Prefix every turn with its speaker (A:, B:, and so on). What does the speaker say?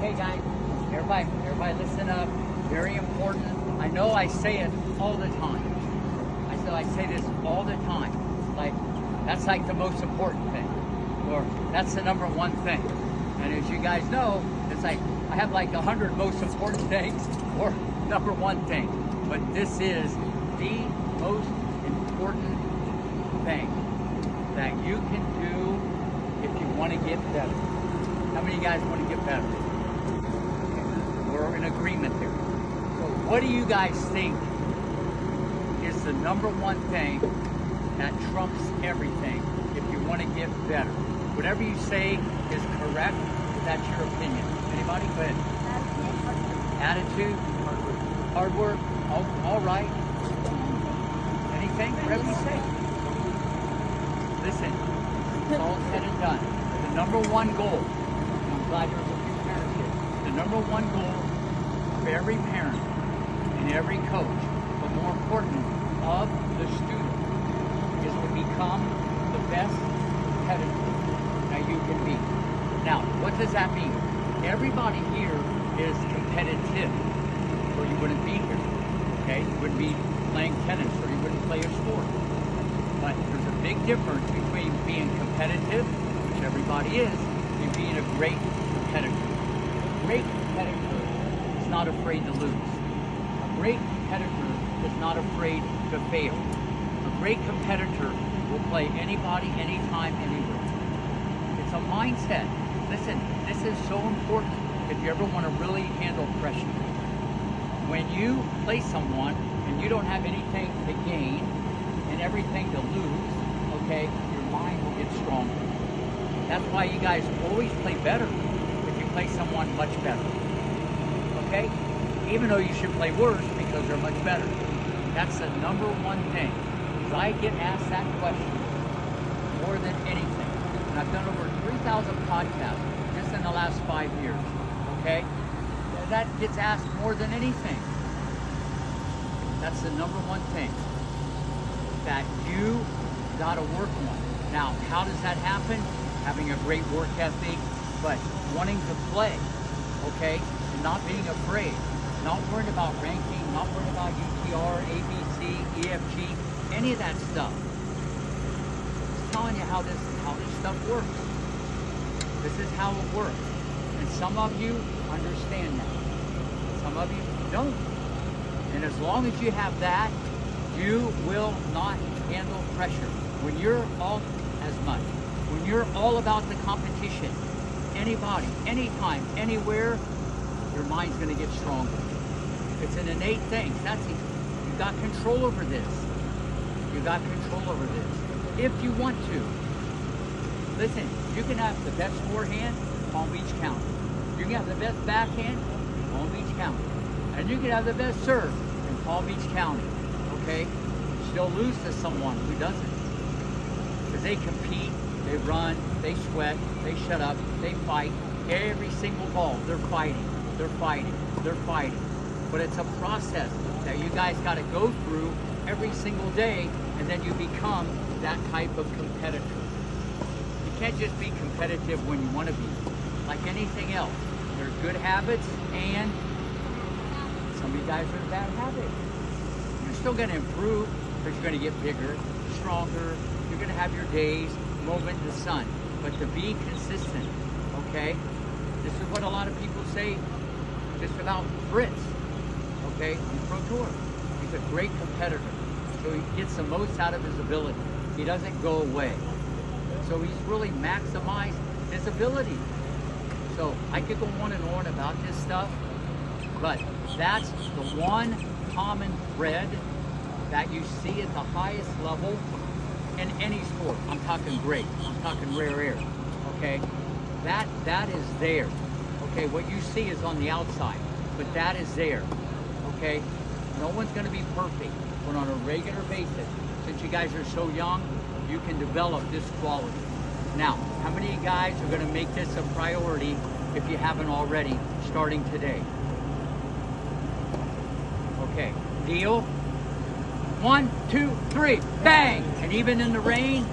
A: Okay, guys, everybody listen up. Very important. I know I say it all the time. I say this all the time. Like, that's like the most important thing. Or that's the number one thing. And as you guys know, it's like, I have like 100 most important things or number one thing. But this is the most important thing that you can do if you want to get better. How many of you guys want to get better? Okay. We're in agreement there. So what do you guys think is the number one thing that trumps everything if you want to get better? Whatever you say is correct, that's your opinion. Anybody? Go ahead. Attitude. Hard work. All right. Anything? Whatever you say. Listen, it's all said and done. The number one goal, I'm glad there's a few parents here, the number one goal for every parent and every coach, but more important, of the student, is to become the best competitor that you can be. Now, what does that mean? Everybody here is competitive, or you wouldn't be here, okay? You wouldn't be playing tennis, or you wouldn't play a sport. But there's a big difference between being competitive, which everybody is, and being a great competitor. A great competitor is not afraid to lose. A great competitor is not afraid to fail. A great competitor will play anybody, anytime, anywhere. It's a mindset. Listen, this is so important if you ever want to really handle pressure. When you play someone and you don't have anything to gain and everything to lose, okay, your mind will get stronger. That's why you guys always play better if you play someone much better. Okay? Even though you should play worse because they're much better. That's the number one thing. Because I get asked that question more than anything. And I've done over 3,000 podcasts just in the last 5 years. Okay? That gets asked more than anything. That's the number one thing that you got to work on. Now, how does that happen? Having a great work ethic, but wanting to play, okay? And not being afraid, not worrying about ranking, not worrying about UTR, ABC, EFG, any of that stuff. Just telling you how this stuff works. This is how it works. And some of you understand that. Some of you don't. And as long as you have that, you will not handle pressure. When you're all as much, when you're all about the competition, anybody, anytime, anywhere, your mind's going to get stronger. It's an innate thing. You got control over this. You got control over this. If you want to. Listen, you can have the best forehand, Palm Beach County. You can have the best backhand, Palm Beach County. And you can have the best serve in Palm Beach County. Okay? Still lose to someone who doesn't. Because they compete, they run, they sweat, they shut up, they fight. Every single ball, they're fighting, they're fighting, they're fighting. But it's a process that you guys got to go through every single day, and then you become that type of competitor. You can't just be competitive when you want to be. Like anything else, there's good habits, and some of you guys are bad habits. You're still going to improve, because you're going to get bigger, stronger. You're going to have your days, moment in the sun. But to be consistent, okay? This is what a lot of people say just about Fritz, okay? On the Pro Tour. He's a great competitor. So he gets the most out of his ability. He doesn't go away. So he's really maximized his ability. So I could go on and on about this stuff, but that's the one common thread that you see at the highest level in any sport. I'm talking great. I'm talking rare air. Okay? That is there. Okay, what you see is on the outside, but that is there. Okay? No one's going to be perfect, but on a regular basis, since you guys are so young, you can develop this quality. Now, how many of you guys are going to make this a priority if you haven't already, starting today? Okay, deal? 1, 2, 3, bang! And even in the rain,